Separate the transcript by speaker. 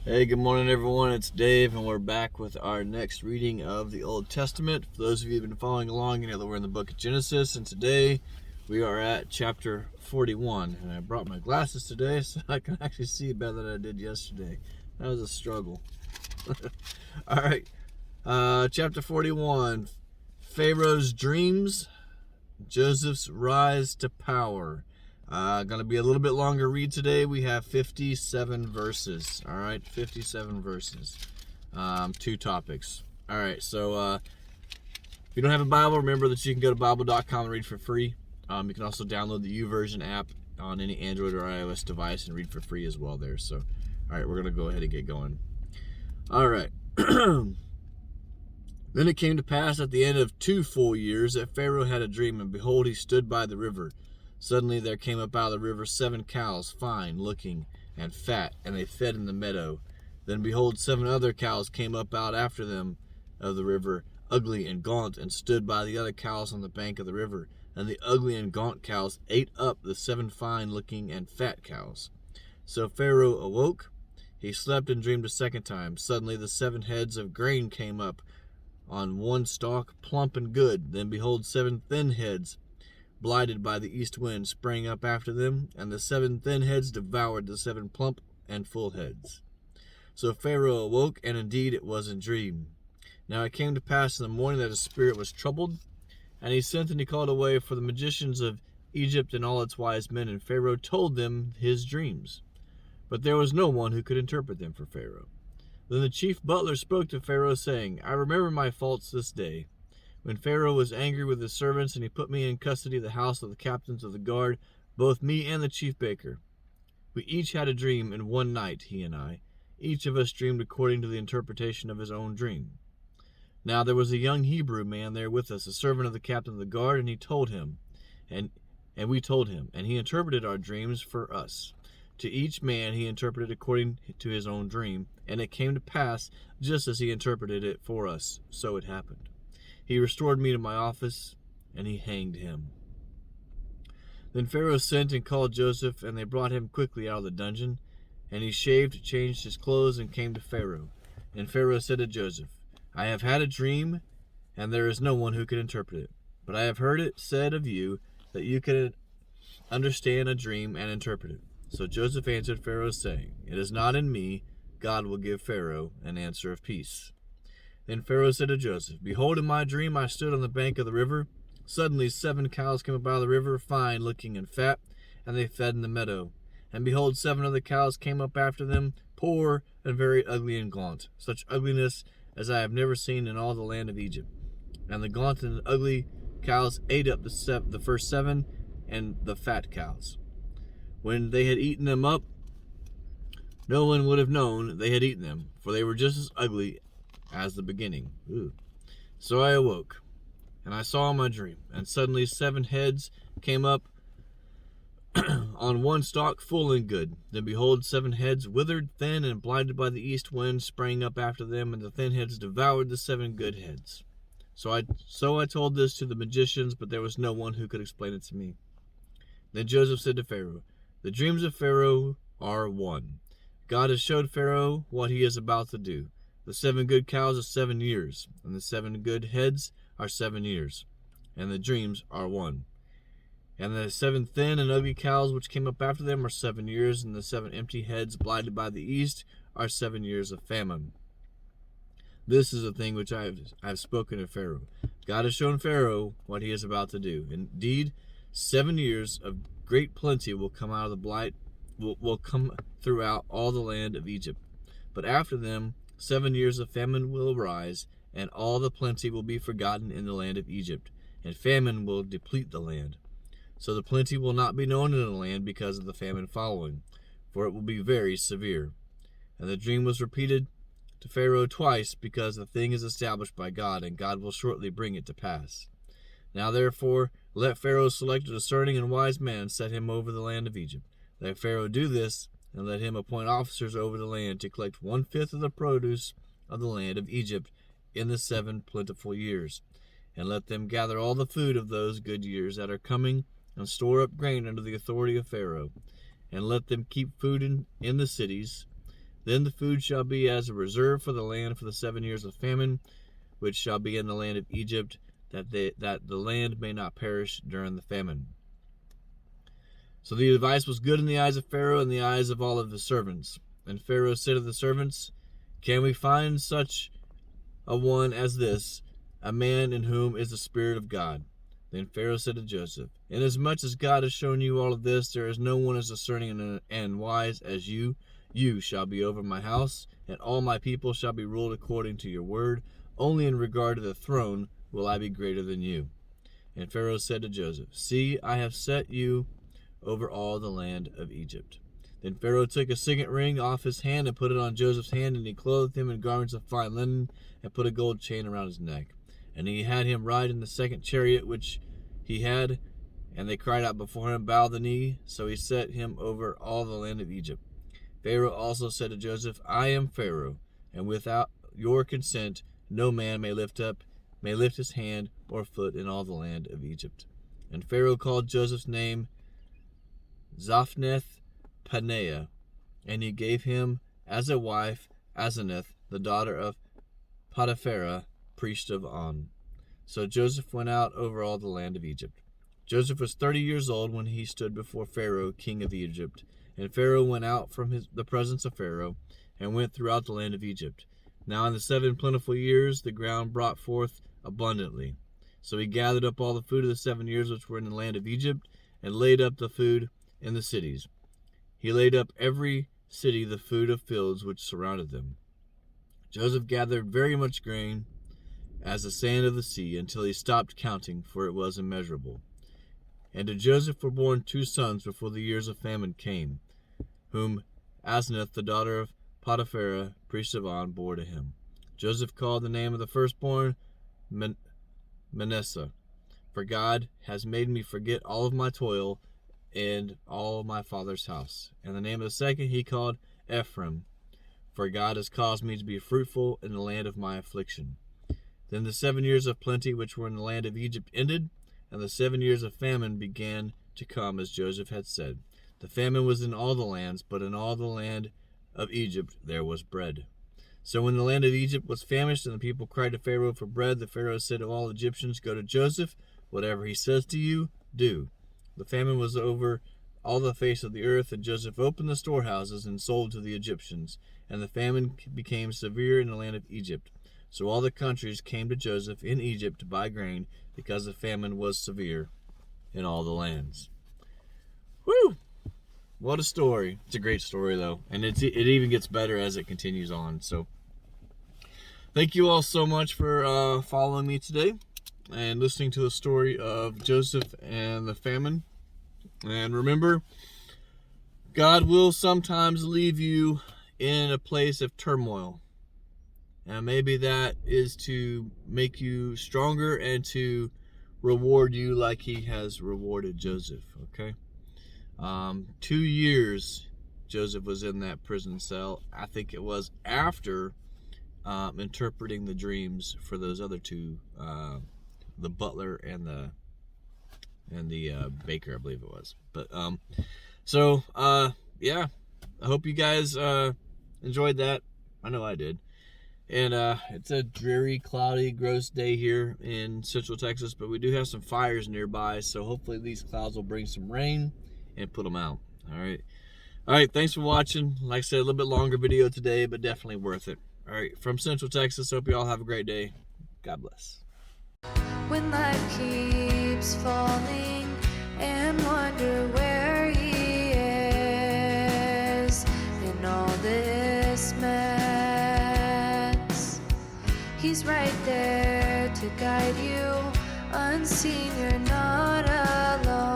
Speaker 1: Hey, good morning, everyone. It's Dave, and we're back with our next reading of the Old Testament. For those of you who've been following along, you know that we're in the book of Genesis, and today we are at chapter 41. And I brought my glasses today so I can actually see better than I did yesterday. That was a struggle. All right, chapter 41, Pharaoh's dreams, Joseph's rise to power. Going to be a little bit longer read today. We have 57 verses. All right, 57 verses. Two topics. All right, so if you don't have a Bible, remember that you can go to Bible.com and read for free. You can also download the YouVersion app on any Android or iOS device and read for free as well there. So, all right, we're going to go ahead and get going. All right. Then it came to pass at the end of 2 full years that Pharaoh had a dream, and behold, he stood by the river. Suddenly there came up out of the river 7 cows, fine looking and fat, and they fed in the meadow. Then behold, 7 other cows came up out after them of the river, ugly and gaunt, and stood by the other cows on the bank of the river. And the ugly and gaunt cows ate up the 7 fine looking and fat cows. So Pharaoh awoke. He slept and dreamed a second time. Suddenly the 7 heads of grain came up on one stalk, plump and good. Then behold, 7 thin heads, blighted by the east wind, sprang up after them, and the 7 thin heads devoured the 7 plump and full heads. So Pharaoh awoke, and indeed it was a dream. Now it came to pass in the morning that his spirit was troubled, and he sent and he called away for the magicians of Egypt and all its wise men, and Pharaoh told them his dreams. But there was no one who could interpret them for Pharaoh. Then the chief butler spoke to Pharaoh, saying, I remember my faults this day, when Pharaoh was angry with his servants, and he put me in custody of the house of the captains of the guard, both me and the chief baker. We each had a dream in one night, he and I. Each of us dreamed according to the interpretation of his own dream. Now there was a young Hebrew man there with us, a servant of the captain of the guard, and we told him, and he interpreted our dreams for us. To each man he interpreted according to his own dream, and it came to pass just as he interpreted it for us, so it happened. He restored me to my office, and he hanged him. Then Pharaoh sent and called Joseph, and they brought him quickly out of the dungeon. And he shaved, changed his clothes, and came to Pharaoh. And Pharaoh said to Joseph, I have had a dream, and there is no one who can interpret it. But I have heard it said of you that you can understand a dream and interpret it. So Joseph answered Pharaoh, saying, It is not in me. God will give Pharaoh an answer of peace. Then Pharaoh said to Joseph, Behold, in my dream I stood on the bank of the river. Suddenly 7 cows came up out of the river, fine looking and fat, and they fed in the meadow. And behold, 7 other cows came up after them, poor and very ugly and gaunt, such ugliness as I have never seen in all the land of Egypt. And the gaunt and ugly cows ate up the first 7 and the fat cows. When they had eaten them up, no one would have known they had eaten them, for they were just as ugly as the beginning. Ooh. So I awoke, and I saw my dream, and suddenly 7 heads came up on one stalk, full and good. Then behold, 7 heads, withered, thin, and blighted by the east wind, sprang up after them, and the thin heads devoured the 7 good heads. So I told this to the magicians, but there was no one who could explain it to me. Then Joseph said to Pharaoh, The dreams of Pharaoh are one. God has showed Pharaoh what he is about to do. The 7 good cows are 7 years, and the 7 good heads are 7 years, and the dreams are one. And the 7 thin and ugly cows which came up after them are 7 years, and the 7 empty heads blighted by the east are 7 years of famine. This is a thing which I have spoken to Pharaoh. God has shown Pharaoh what he is about to do. Indeed, 7 years of great plenty will come out of the blight, will come throughout all the land of Egypt. But after them 7 years of famine will arise, and all the plenty will be forgotten in the land of Egypt, and famine will deplete the land. So the plenty will not be known in the land because of the famine following, for it will be very severe. And the dream was repeated to Pharaoh twice, because the thing is established by God, and God will shortly bring it to pass. Now therefore, let Pharaoh select a discerning and wise man, set him over the land of Egypt. Let Pharaoh do this, and let him appoint officers over the land to collect 1/5 of the produce of the land of Egypt in the 7 plentiful years. And let them gather all the food of those good years that are coming, and store up grain under the authority of Pharaoh. And let them keep food in the cities, Then the food shall be as a reserve for the land for the 7 years of famine, which shall be in the land of Egypt, that the land may not perish during the famine. So the advice was good in the eyes of Pharaoh and the eyes of all of his servants. And Pharaoh said to the servants, Can we find such a one as this, a man in whom is the Spirit of God? Then Pharaoh said to Joseph, Inasmuch as God has shown you all of this, there is no one as discerning and wise as you. You shall be over my house, and all my people shall be ruled according to your word. Only in regard to the throne will I be greater than you. And Pharaoh said to Joseph, See, I have set you over all the land of Egypt. Then Pharaoh took a signet ring off his hand and put it on Joseph's hand, and he clothed him in garments of fine linen and put a gold chain around his neck. And he had him ride in the second chariot which he had, and they cried out before him, Bow the knee. So he set him over all the land of Egypt. Pharaoh also said to Joseph, I am Pharaoh, and without your consent no man may lift his hand or foot in all the land of Egypt. And Pharaoh called Joseph's name Zaphnath-Paneah, and he gave him as a wife Asenath, the daughter of Potiphera, priest of On. So Joseph went out over all the land of Egypt. Joseph was 30 years old when he stood before Pharaoh, king of Egypt. And Pharaoh went out from the presence of Pharaoh, and went throughout the land of Egypt. Now in the 7 plentiful years the ground brought forth abundantly. So he gathered up all the food of the 7 years which were in the land of Egypt, and laid up the food in the cities. He laid up every city the food of fields which surrounded them. Joseph gathered very much grain, as the sand of the sea, until he stopped counting, for it was immeasurable. And to Joseph were born 2 sons before the years of famine came, whom Asenath, the daughter of Potiphera, priest of On, bore to him. Joseph called the name of the firstborn Manasseh, for God has made me forget all of my toil and all my father's house. And the name of the second he called Ephraim, for God has caused me to be fruitful in the land of my affliction. Then the 7 years of plenty which were in the land of Egypt ended, and the 7 years of famine began to come, as Joseph had said. The famine was in all the lands, but in all the land of Egypt there was bread. So when the land of Egypt was famished, and the people cried to Pharaoh for bread, the Pharaoh said to all Egyptians, Go to Joseph, whatever he says to you, do. The famine was over all the face of the earth, and Joseph opened the storehouses and sold to the Egyptians. And the famine became severe in the land of Egypt. So all the countries came to Joseph in Egypt to buy grain, because the famine was severe in all the lands. Woo! What a story. It's a great story, though. And it even gets better as it continues on. So thank you all so much for following me today and listening to the story of Joseph and the famine. And remember, God will sometimes leave you in a place of turmoil. And maybe that is to make you stronger and to reward you like he has rewarded Joseph, okay? 2 years Joseph was in that prison cell. I think it was after interpreting the dreams for those other 2, the butler and the baker, I believe it was. But yeah, I hope you guys enjoyed that. I know I did. And it's a dreary, cloudy, gross day here in Central Texas, but we do have some fires nearby, so hopefully these clouds will bring some rain and put them out. All right, thanks for watching. Like I said, a little bit longer video today, but definitely worth it. All right, from Central Texas, hope you all have a great day. God bless.
Speaker 2: When life keeps falling and wonder where he is in all this mess, he's right there to guide you. Unseen, you're not alone.